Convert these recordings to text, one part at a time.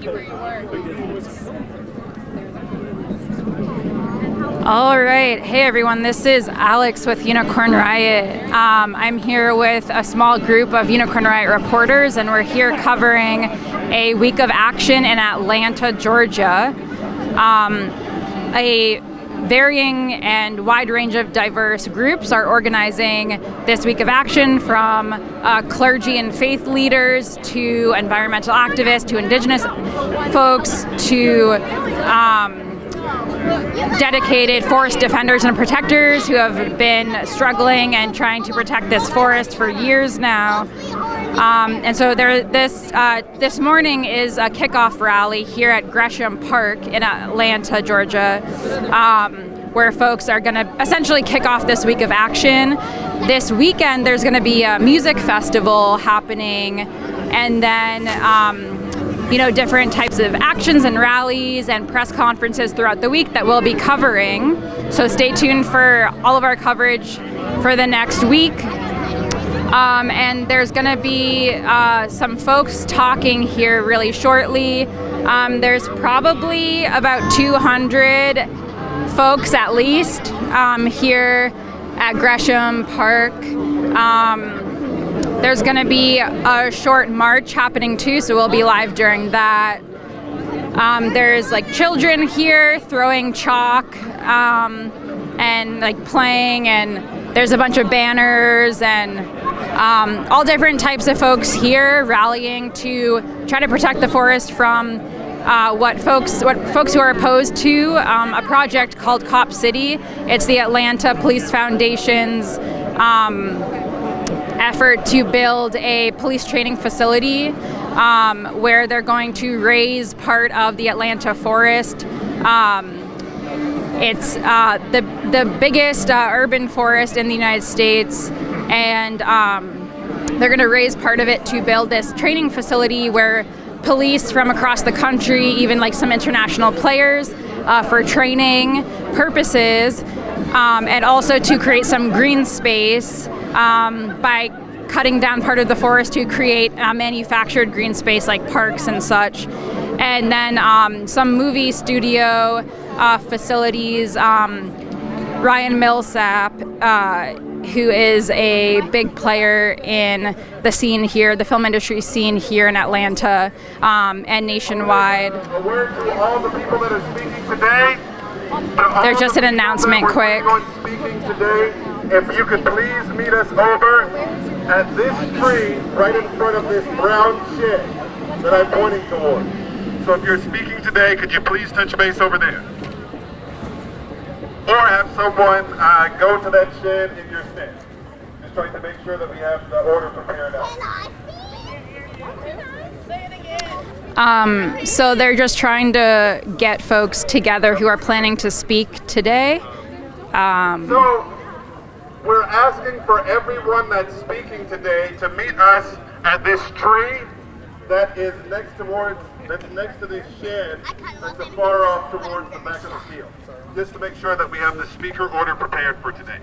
Thank you for your work. All right. Hey, everyone. This is Alex with Unicorn Riot. I'm here with a small group of Unicorn Riot reporters, and we're here covering a week of action in Atlanta, Georgia. A varying and wide range of diverse groups are organizing this week of action, from clergy and faith leaders to environmental activists to indigenous folks to dedicated forest defenders and protectors who have been struggling and trying to protect this forest for years now. And so this morning is a kickoff rally here at Gresham Park in Atlanta, Georgia, where folks are going to essentially kick off this week of action. This weekend, there's going to be a music festival happening, and then different types of actions and rallies and press conferences throughout the week that we'll be covering. So stay tuned for all of our coverage for the next week. And there's going to be some folks talking here really shortly. There's probably about 200 folks at least here at Gresham Park. There's going to be a short march happening too, so we'll be live during that. There's children here throwing chalk and playing, and there's a bunch of banners and all different types of folks here rallying to try to protect the forest from what folks who are opposed to a project called Cop City. It's the Atlanta Police Foundation's effort to build a police training facility where they're going to raise part of the Atlanta forest. It's the biggest urban forest in the United States, and they're going to raise part of it to build this training facility where police from across the country, even some international players, for training purposes, and also to create some green space by cutting down part of the forest to create manufactured green space like parks and such. And then some movie studio facilities. Ryan Millsap, who is a big player in the scene here, the film industry scene here in Atlanta and nationwide. A word to all the people that are speaking today. There's just an announcement quick. Speaking today, if you could please meet us over at this tree right in front of this brown shed that I'm pointing toward. So if you're speaking today, could you please touch base over there? Or have someone go to that shed in your stand. Just trying to make sure that we have the order prepared out. So they're just trying to get folks together who are planning to speak today. So we're asking for everyone that's speaking today to meet us at this tree that is next to this shed that's far off towards the back of the field. Just to make sure that we have the speaker order prepared for today.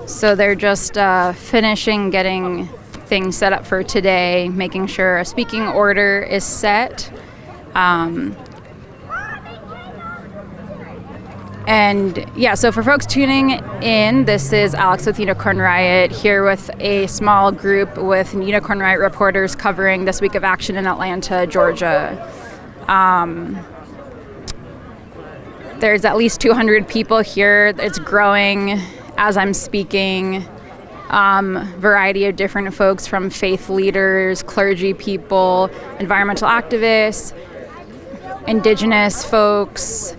So they're just finishing getting things set up for today, making sure a speaking order is set. And yeah, so for folks tuning in, this is Alex with Unicorn Riot here with a small group with Unicorn Riot reporters covering this week of action in Atlanta, Georgia. There's at least 200 people here. It's growing as I'm speaking. Variety of different folks, from faith leaders, clergy people, environmental activists, indigenous folks.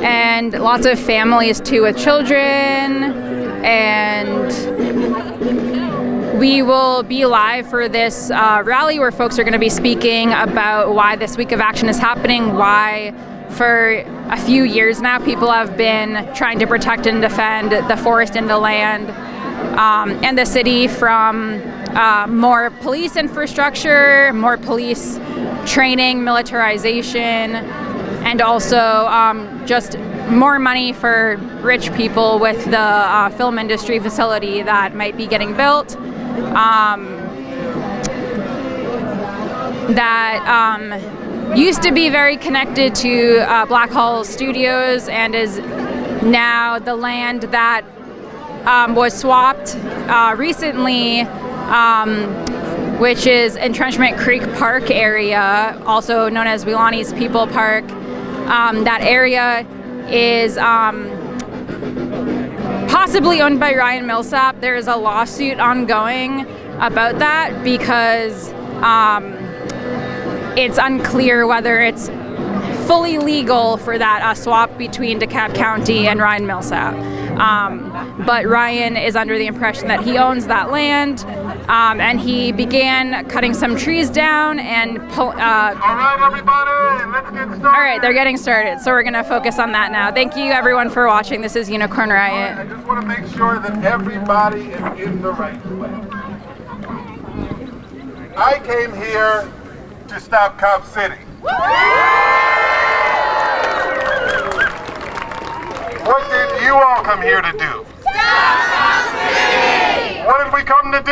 And lots of families too with children, and we will be live for this rally where folks are going to be speaking about why this week of action is happening, why for a few years now people have been trying to protect and defend the forest and the land and the city from more police infrastructure, more police training, militarization, and also just more money for rich people with the film industry facility that might be getting built. That used to be very connected to Black Hall Studios and is now the land that was swapped recently, which is Entrenchment Creek Park area, also known as Weelanie's People Park. That area is possibly owned by Ryan Millsap. There is a lawsuit ongoing about that because it's unclear whether it's fully legal for that swap between DeKalb County and Ryan Millsap. But Ryan is under the impression that he owns that land, and he began cutting some trees down and all right, everybody, let's get started. all right, they're getting started, so we're going to focus on that now. Thank you everyone for watching. This is Unicorn Riot. I just want to make sure that everybody is in the right place. I came here to stop Cop City. What did you all come here to do? Stop Cop City! What did we come to do?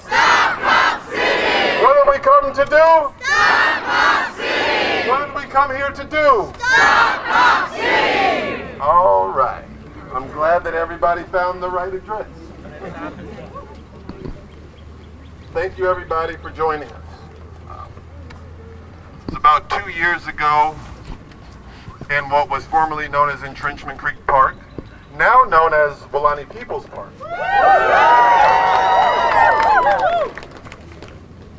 Stop Cop City! What did we come to do? Stop Cop City! What did we come here to do? Stop Cop City! All right. I'm glad that everybody found the right address. Thank you, everybody, for joining us. It's about 2 years ago in what was formerly known as Entrenchment Creek Park, now known as Weelanie People's Park,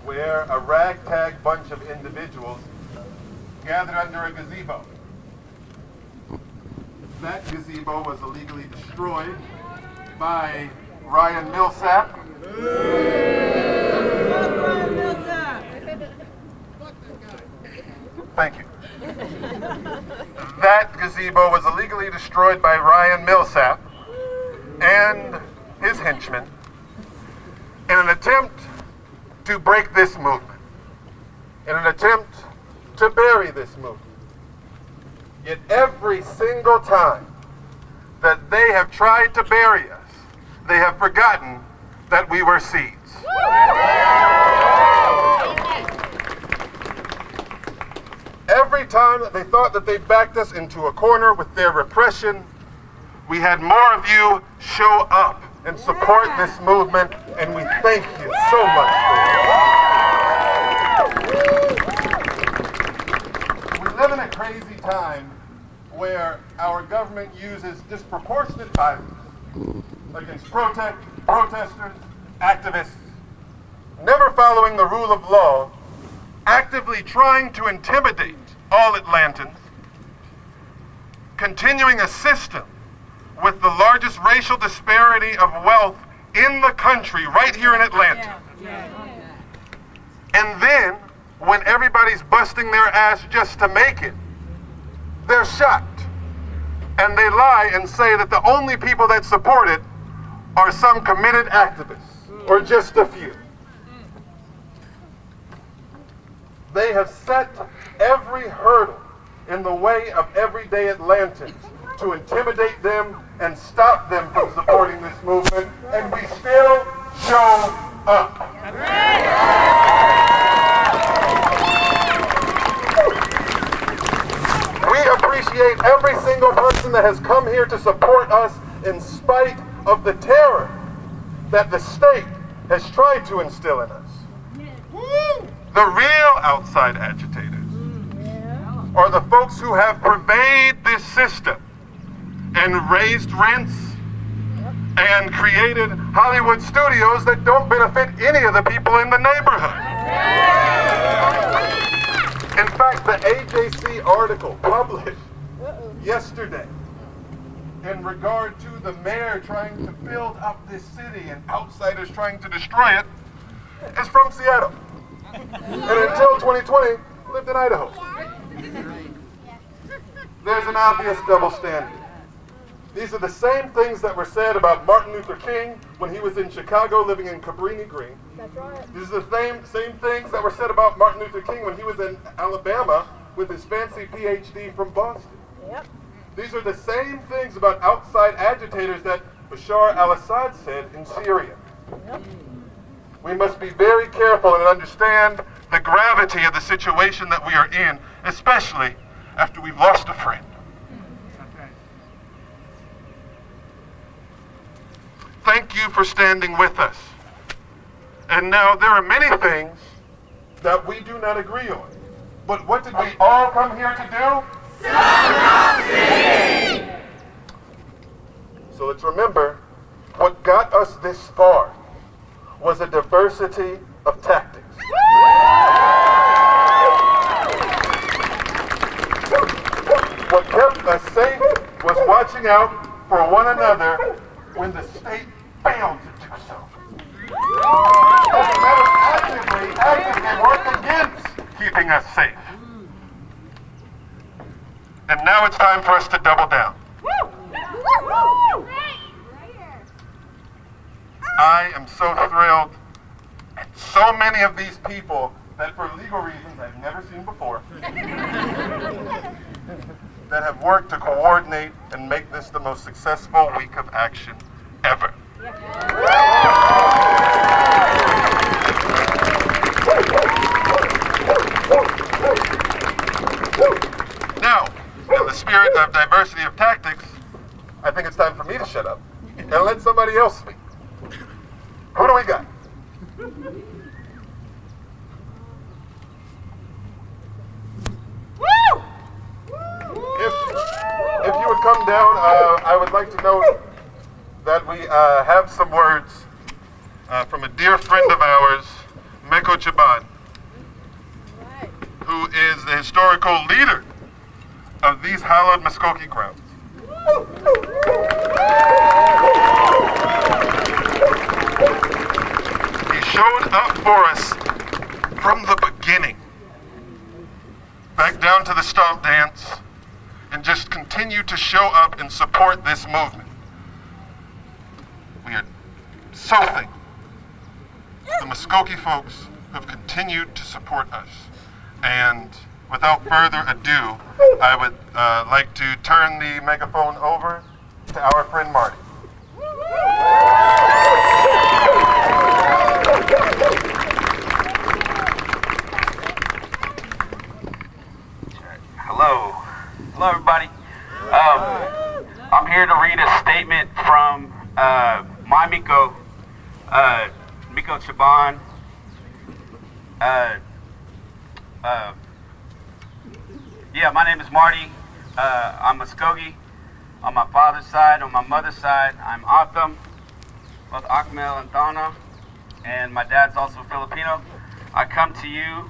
where a ragtag bunch of individuals gathered under a gazebo. That gazebo was illegally destroyed by Ryan Millsap. Thank you. That gazebo was illegally destroyed by Ryan Millsap and his henchmen in an attempt to break this movement, in an attempt to bury this movement. Yet every single time that they have tried to bury us, they have forgotten that we were seeds. Every time that they thought that they backed us into a corner with their repression, we had more of you show up and support this movement, and we thank you so much for it. We live in a crazy time where our government uses disproportionate violence against protesters, activists, never following the rule of law, actively trying to intimidate all Atlantans, continuing a system with the largest racial disparity of wealth in the country right here in Atlanta. And then, when everybody's busting their ass just to make it, they're shocked. And they lie and say that the only people that support it are some committed activists, or just a few. They have set every hurdle in the way of everyday Atlantans to intimidate them and stop them from supporting this movement, and we still show up. We appreciate every single person that has come here to support us in spite of the terror that the state has tried to instill in us. The real outside agitators are the folks who have pervaded this system and raised rents and created Hollywood studios that don't benefit any of the people in the neighborhood. In fact, the AJC article published yesterday in regard to the mayor trying to build up this city and outsiders trying to destroy it is from Seattle. And until 2020, lived in Idaho. There's an obvious double standard. These are the same things that were said about Martin Luther King when he was in Chicago living in Cabrini Green. That's right. These are the same things that were said about Martin Luther King when he was in Alabama with his fancy PhD from Boston. Yep. These are the same things about outside agitators that Bashar al-Assad said in Syria. We must be very careful and understand the gravity of the situation that we are in, especially after we've lost a friend. Thank you for standing with us. And now there are many things that we do not agree on. But what did we all come here to do? Succeed! So let's remember, what got us this far was a diversity of tactics. What kept us safe was watching out for one another when the state failed to do so. Let us actively work against keeping us safe. And now it's time for us to double down. I am so thrilled at so many of these people that for legal reasons I've never seen before that have worked to coordinate and make this the most successful week of action ever. Now, in the spirit of diversity of tactics, I think it's time for me to shut up and let somebody else speak. Who do we got? If you would come down, I would like to note that we have some words from a dear friend of ours, Meko Chaban, who is the historical leader of these hallowed Muskogee grounds. He showed up for us from the beginning, back down to the stomp dance, and just continue to show up and support this movement. We are so thankful. The Muskogee folks have continued to support us. And without further ado, I would like to turn the megaphone over to our friend Marty. Hello everybody. I'm here to read a statement from my Meko Chaban. My name is Marty. I'm Muskogee on my father's side. On my mother's side, I'm Atham, both Akmel and Donna, and my dad's also Filipino. I come to you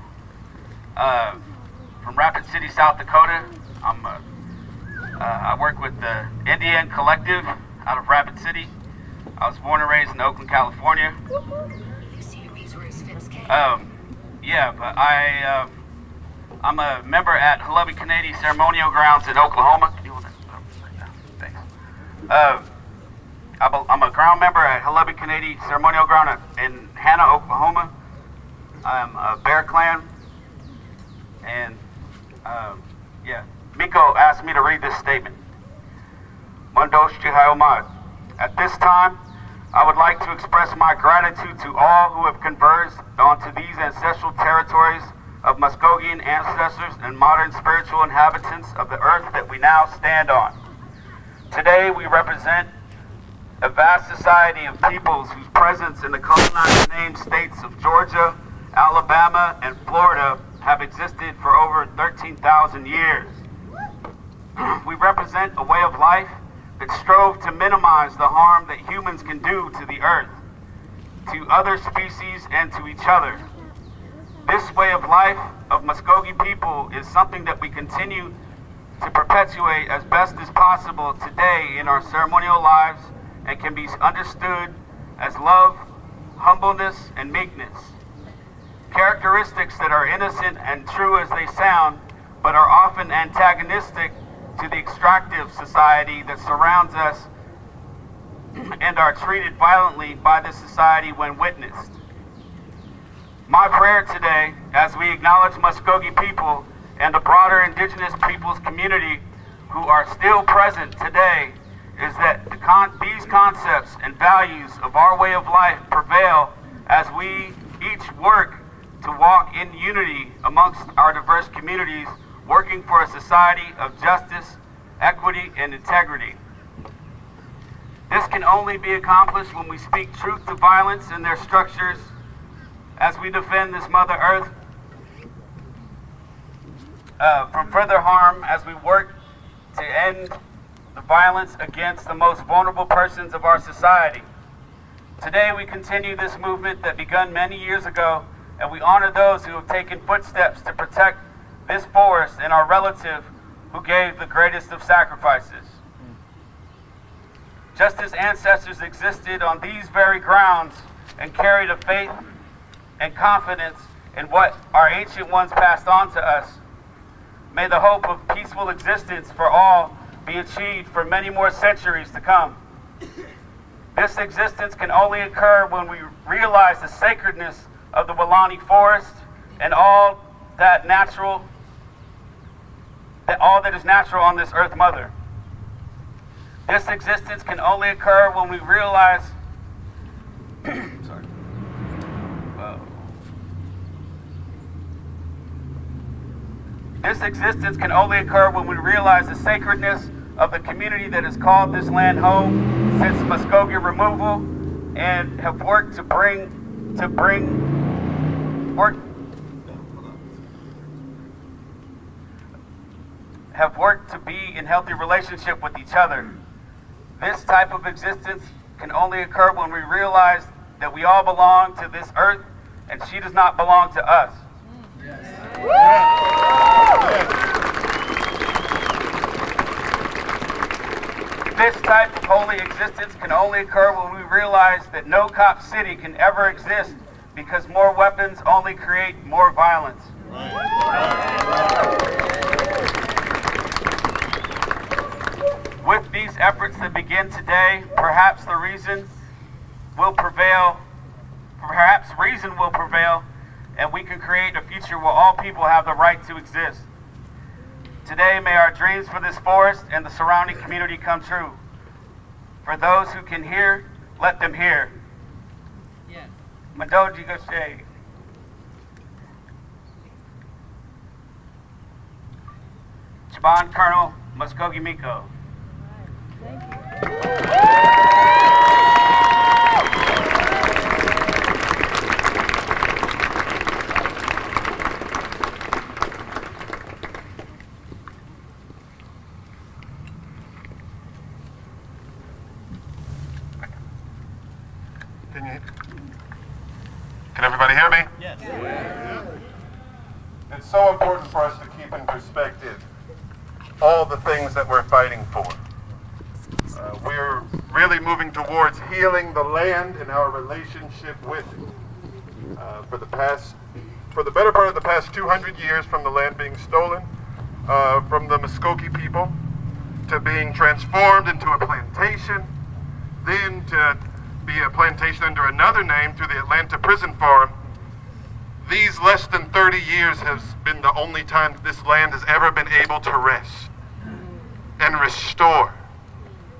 from Rapid City, South Dakota. I work with the Indian Collective out of Rapid City. I was born and raised in Oakland, California. I'm a member at Halabi Canadian Ceremonial Grounds in Oklahoma. Can you hold that? Thanks. I'm a ground member at Halabi Canadian Ceremonial Ground in Hanna, Oklahoma. I'm a Bear Clan, and Meko asked me to read this statement. Mondosh Chihayomad. At this time, I would like to express my gratitude to all who have converged onto these ancestral territories of Muskogean ancestors and modern spiritual inhabitants of the earth that we now stand on. Today, we represent a vast society of peoples whose presence in the colonized named states of Georgia, Alabama, and Florida have existed for over 13,000 years. We represent a way of life that strove to minimize the harm that humans can do to the earth, to other species, and to each other. This way of life of Muskogee people is something that we continue to perpetuate as best as possible today in our ceremonial lives, and can be understood as love, humbleness, and meekness. Characteristics that are innocent and true as they sound, but are often antagonistic to the extractive society that surrounds us and are treated violently by this society when witnessed. My prayer today, as we acknowledge Muskogee people and the broader indigenous peoples community who are still present today is that these concepts and values of our way of life prevail as we each work to walk in unity amongst our diverse communities, working for a society of justice, equity, and integrity. This can only be accomplished when we speak truth to violence in their structures, as we defend this Mother Earth from further harm, as we work to end the violence against the most vulnerable persons of our society. Today we continue this movement that began many years ago, and we honor those who have taken footsteps to protect this forest and our relative who gave the greatest of sacrifices. Just as ancestors existed on these very grounds and carried a faith and confidence in what our ancient ones passed on to us, may the hope of peaceful existence for all be achieved for many more centuries to come. This existence can only occur when we realize the sacredness of the Weelaunee Forest and all that is natural on this Earth Mother. This existence can only occur when we realize This existence can only occur when we realize the sacredness of the community that has called this land home since Muskogee removal, and have worked to be in healthy relationship with each other. This type of existence can only occur when we realize that we all belong to this earth and she does not belong to us. This type of holy existence can only occur when we realize that no cop city can ever exist because more weapons only create more violence. With these efforts that begin today, perhaps reason will prevail, and we can create a future where all people have the right to exist. Today, may our dreams for this forest and the surrounding community come true. For those who can hear, let them hear. Yes. Madoji Goshe. Chaban Colonel Muskogee Miko. Thank you. Can everybody hear me? Yes. It's so important for us to keep in perspective all the things that we're fighting for. We're really moving towards healing the land and our relationship with it. For the better part of the past 200 years, from the land being stolen from the Muskogee people, to being transformed into a plantation, then to be a plantation under another name through the Atlanta prison farm, these less than 30 years has been the only time this land has ever been able to rest and restore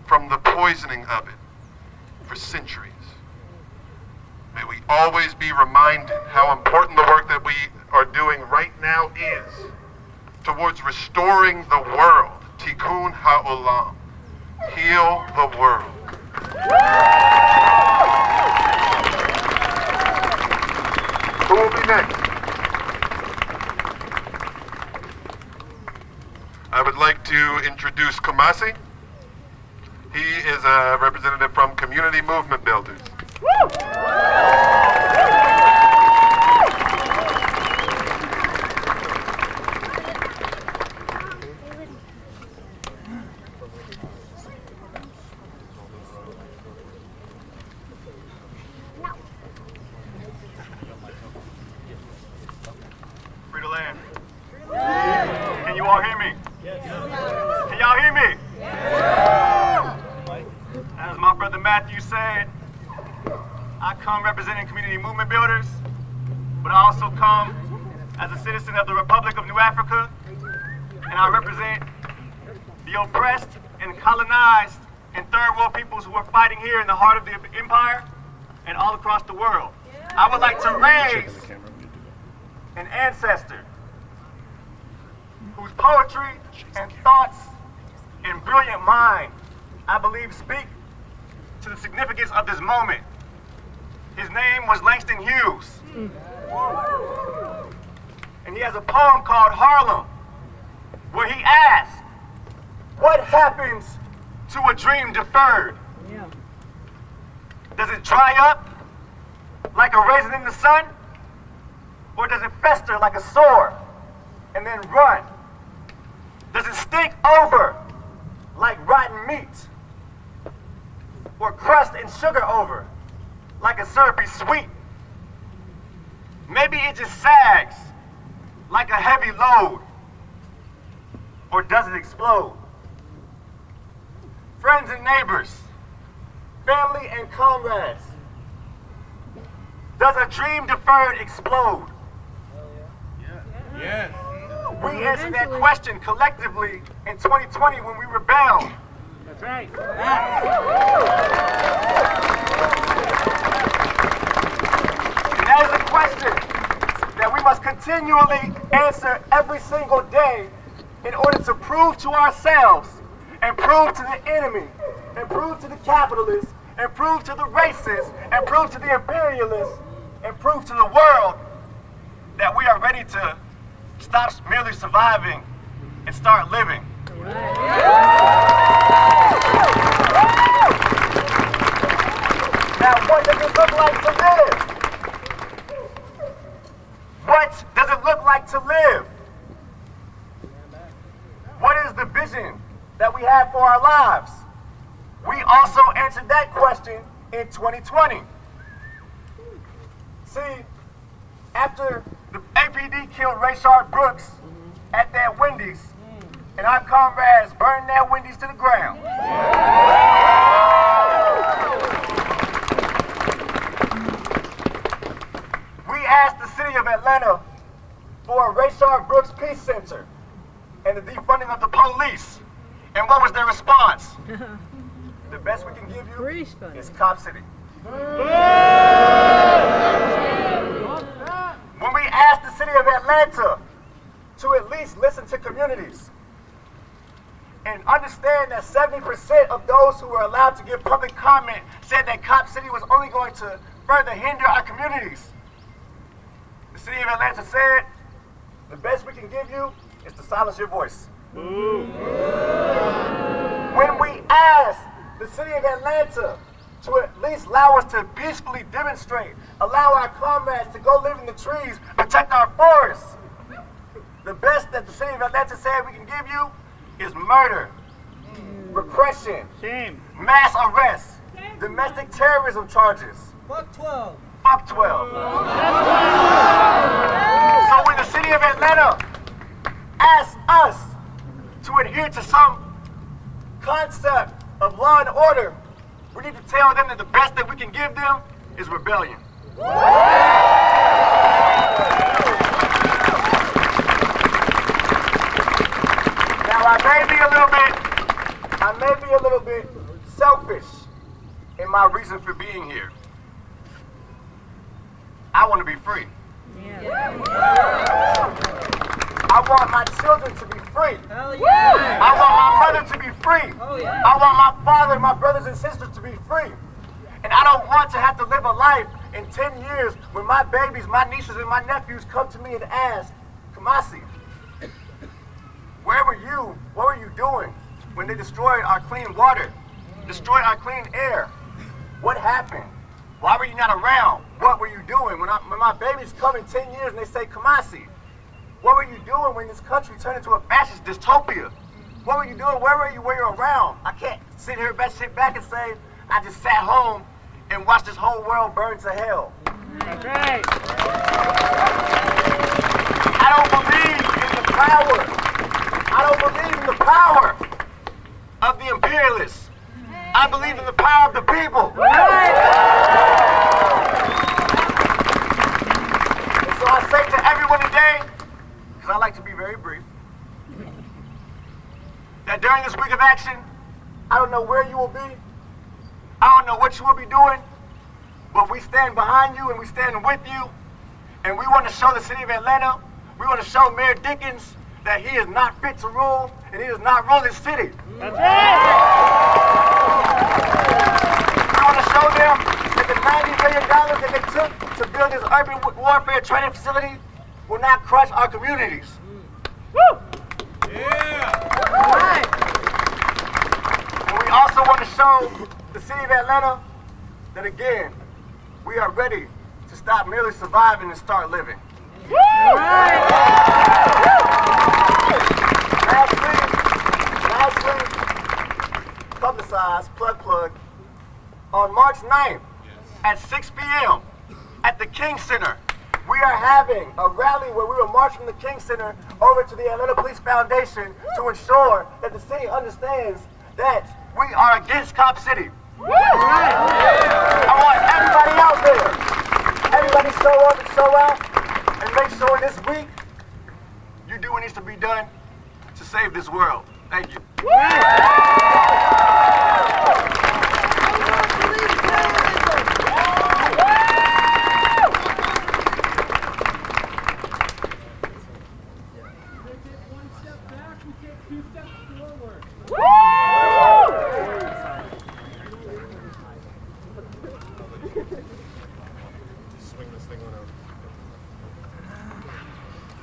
from the poisoning of it for centuries. May we always be reminded how important the work that we are doing right now is towards restoring the world. Tikkun ha'olam. Heal the world. Who will be next? I would like to introduce Kumasi. He is a representative from Community Movement Builders. Free to land. Can you all hear me? Can y'all hear me? As my brother Matthew said, I come representing Community Movement Builders, but I also come as a citizen of the Republic of New Africa, and I represent the the oppressed and colonized and third world peoples who are fighting here in the heart of the empire and all across the world. I would like to raise an ancestor whose poetry and thoughts and brilliant mind, I believe, speak to the significance of this moment. His name was Langston Hughes. And he has a poem called Harlem, where he asks, what happens to a dream deferred? Does it dry up like a raisin in the sun? Or does it fester like a sore and then run? Does it stink over like rotten meat? Or crust and sugar over like a syrupy sweet? Maybe it just sags like a heavy load. Or does it explode? Friends and neighbors, family and comrades, does a dream deferred explode? Yes. We answered that question collectively in 2020 when we rebelled. That's right. And that is a question that we must continually answer every single day in order to prove to ourselves and prove to the enemy and prove to the capitalists and prove to the racists and prove to the imperialists and prove to the world that we are ready to stop merely surviving and start living. Now, what does it look like to live? What does it look like to live? What is the vision that we have for our lives? We also answered that question in 2020. See, after the APD killed Rayshard Brooks at that Wendy's, and our comrades burned that Wendy's to the ground. We asked the city of Atlanta for a Rayshard Brooks Peace Center and the defunding of the police. And what was their response? The best we can give you is Cop City. When we asked the city of Atlanta to at least listen to communities and understand that 70% of those who were allowed to give public comment said that Cop City was only going to further hinder our communities, the city of Atlanta said, the best we can give you is to silence your voice. When we asked the city of Atlanta to at least allow us to peacefully demonstrate, allow our comrades to go live in the trees, protect our forests, the best that the city of Atlanta said we can give you is murder, repression, mass arrests, domestic terrorism charges. Fuck 12. Fuck 12. So when the city of Atlanta asks us to adhere to some concept of law and order, we need to tell them that the best that we can give them is rebellion. Now I may be a little bit selfish in my reason for being here. I want to be free. I want my children to be free. Hell yeah. I want my mother to be free. Oh, yeah. I want my father and my brothers and sisters to be free. And I don't want to have to live a life in 10 years when my babies, my nieces, and my nephews come to me and ask, Kamasi, where were you? What were you doing when they destroyed our clean water, destroyed our clean air? What happened? Why were you not around? What were you doing? When my babies come in 10 years and they say, Kamasi, what were you doing when this country turned into a fascist dystopia? What were you doing? Where were you when you were around? I can't sit back and say, I just sat home and watched this whole world burn to hell. That's right. I don't believe in the power. I don't believe in the power of the imperialists. I believe in the power of the people. And so I say to everyone today, because I like to be very brief, that during this week of action, I don't know where you will be, I don't know what you will be doing, but we stand behind you and we stand with you, and we want to show the city of Atlanta, we want to show Mayor Dickens that he is not fit to rule, and he does not rule this city. That's right. We want to show them that the $90 million that they took to build this urban warfare training facility will not crush our communities. Woo! And we also want to show the city of Atlanta that, again, we are ready to stop merely surviving and start living. Lastly, publicized, plug, on March 9th at 6 p.m. at the King Center, we are having a rally where we will march from the King Center over to the Atlanta Police Foundation to ensure that the city understands that we are against Cop City. I want everybody out there, everybody show up and show out, and make sure this week you do what needs to be done to save this world. Thank you.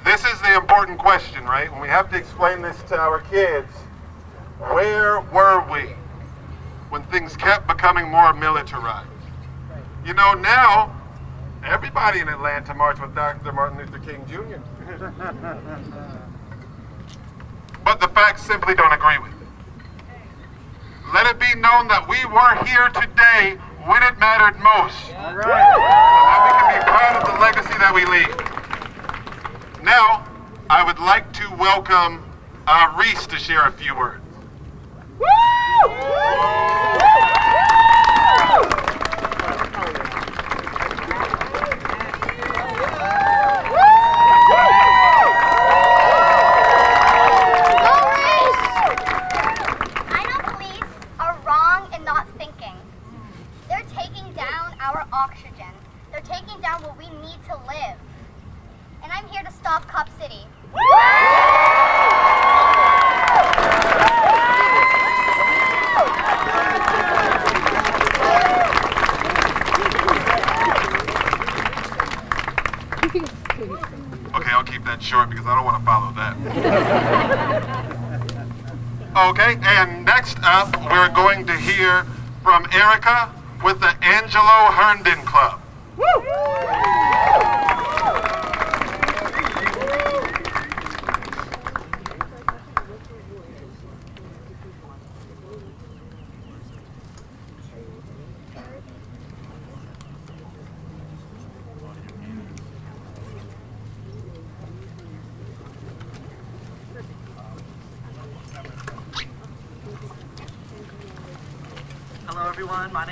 This is the important question, right? When we have to explain this to our kids, where were we when things kept becoming more militarized? You know, now, everybody in Atlanta marched with Dr. Martin Luther King Jr. But the facts simply don't agree with it. Let it be known that we were here today when it mattered most. All right. And that we can be proud of the legacy that we leave. Now, I would like to welcome Reese to share a few words. Oxygen. They're taking down what we need to live. And I'm here to stop Cop City. Okay, I'll keep that short because I don't want to follow that. Okay, and next up, we're going to hear from Erica with the Angelo Herndon Club. Hello everyone, my name